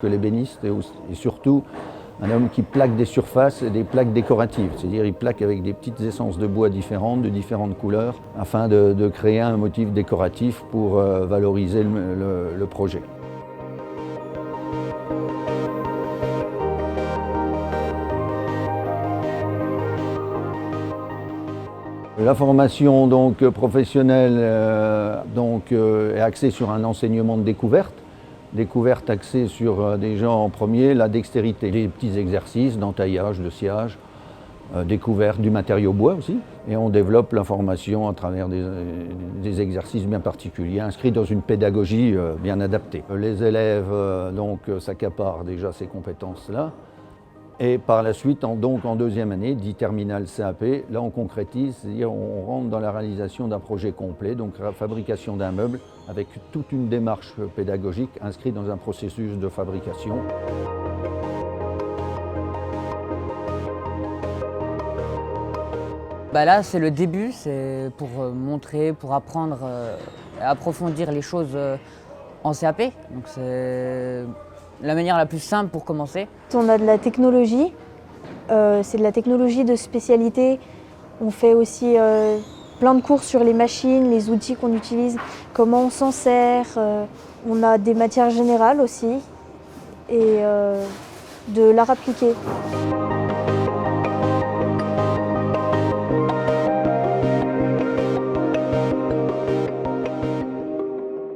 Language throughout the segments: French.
Que l'ébéniste est surtout un homme qui plaque des surfaces et des plaques décoratives, c'est-à-dire il plaque avec des petites essences de bois différentes, de différentes couleurs, afin de créer un motif décoratif pour valoriser le projet. La formation professionnelle est axée sur un enseignement de découverte axée sur déjà en premier la dextérité, les petits exercices d'entaillage, de sciage, découverte du matériau bois aussi. Et on développe l'information à travers des exercices bien particuliers, inscrits dans une pédagogie bien adaptée. Les élèves s'accaparent déjà ces compétences-là. Et par la suite, en deuxième année, dit terminale CAP, là on concrétise, c'est-à-dire on rentre dans la réalisation d'un projet complet, donc la fabrication d'un meuble avec toute une démarche pédagogique inscrite dans un processus de fabrication. Là c'est le début, c'est pour montrer, pour apprendre, approfondir les choses en CAP. Donc c'est la manière la plus simple pour commencer. On a de la technologie, c'est de la technologie de spécialité. On fait aussi plein de cours sur les machines, les outils qu'on utilise, comment on s'en sert. On a des matières générales aussi et de l'art appliqué.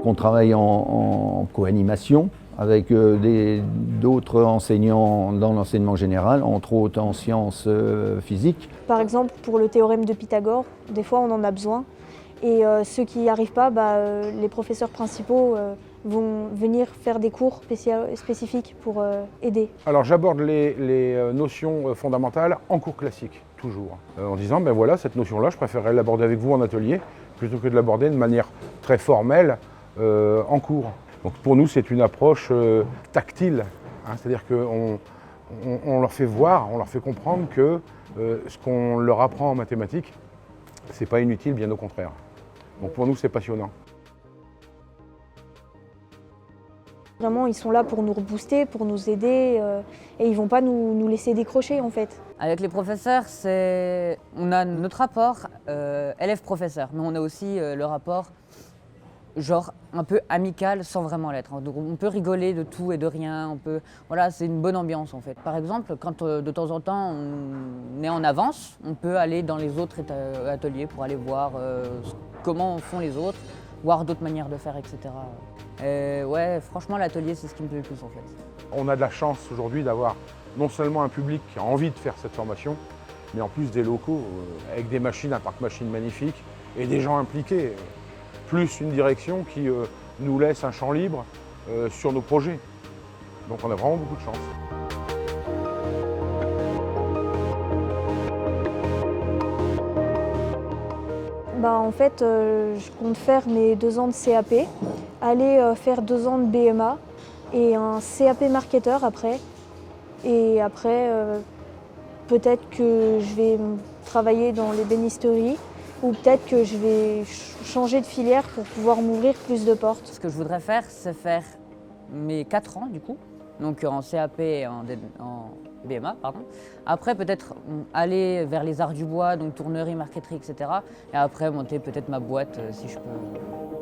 On travaille en co-animation avec d'autres enseignants dans l'enseignement général, entre autres en sciences physiques. Par exemple, pour le théorème de Pythagore, des fois on en a besoin. Et ceux qui n'y arrivent pas, les professeurs principaux vont venir faire des cours spécifiques pour aider. Alors j'aborde les notions fondamentales en cours classique, toujours. En disant, voilà, cette notion-là, je préférerais l'aborder avec vous en atelier, plutôt que de l'aborder de manière très formelle en cours. Donc pour nous, c'est une approche tactile, c'est-à-dire qu'on leur fait voir, on leur fait comprendre que ce qu'on leur apprend en mathématiques, c'est pas inutile, bien au contraire. Donc pour nous, c'est passionnant. Vraiment, ils sont là pour nous rebooster, pour nous aider, et ils vont pas nous laisser décrocher en fait. Avec les professeurs, on a notre rapport élève-professeur, mais on a aussi le rapport genre un peu amical sans vraiment l'être. Donc on peut rigoler de tout et de rien, voilà, c'est une bonne ambiance en fait. Par exemple, quand de temps en temps on est en avance, on peut aller dans les autres ateliers pour aller voir comment font les autres, voir d'autres manières de faire, etc. Ouais, franchement l'atelier c'est ce qui me plaît le plus en fait. On a de la chance aujourd'hui d'avoir non seulement un public qui a envie de faire cette formation, mais en plus des locaux avec des machines, un parc machine magnifique et des gens impliqués. Plus une direction qui nous laisse un champ libre sur nos projets. Donc on a vraiment beaucoup de chance. En fait, je compte faire mes 2 ans de CAP, aller faire 2 ans de BMA et un CAP marketeur après. Et après, peut-être que je vais travailler dans l'ébénisterie. Ou peut-être que je vais changer de filière pour pouvoir m'ouvrir plus de portes. Ce que je voudrais faire, c'est faire mes 4 ans du coup, donc en CAP et en BMA, pardon. Après peut-être aller vers les arts du bois, donc tournerie, marqueterie, etc. Et après monter peut-être ma boîte si je peux.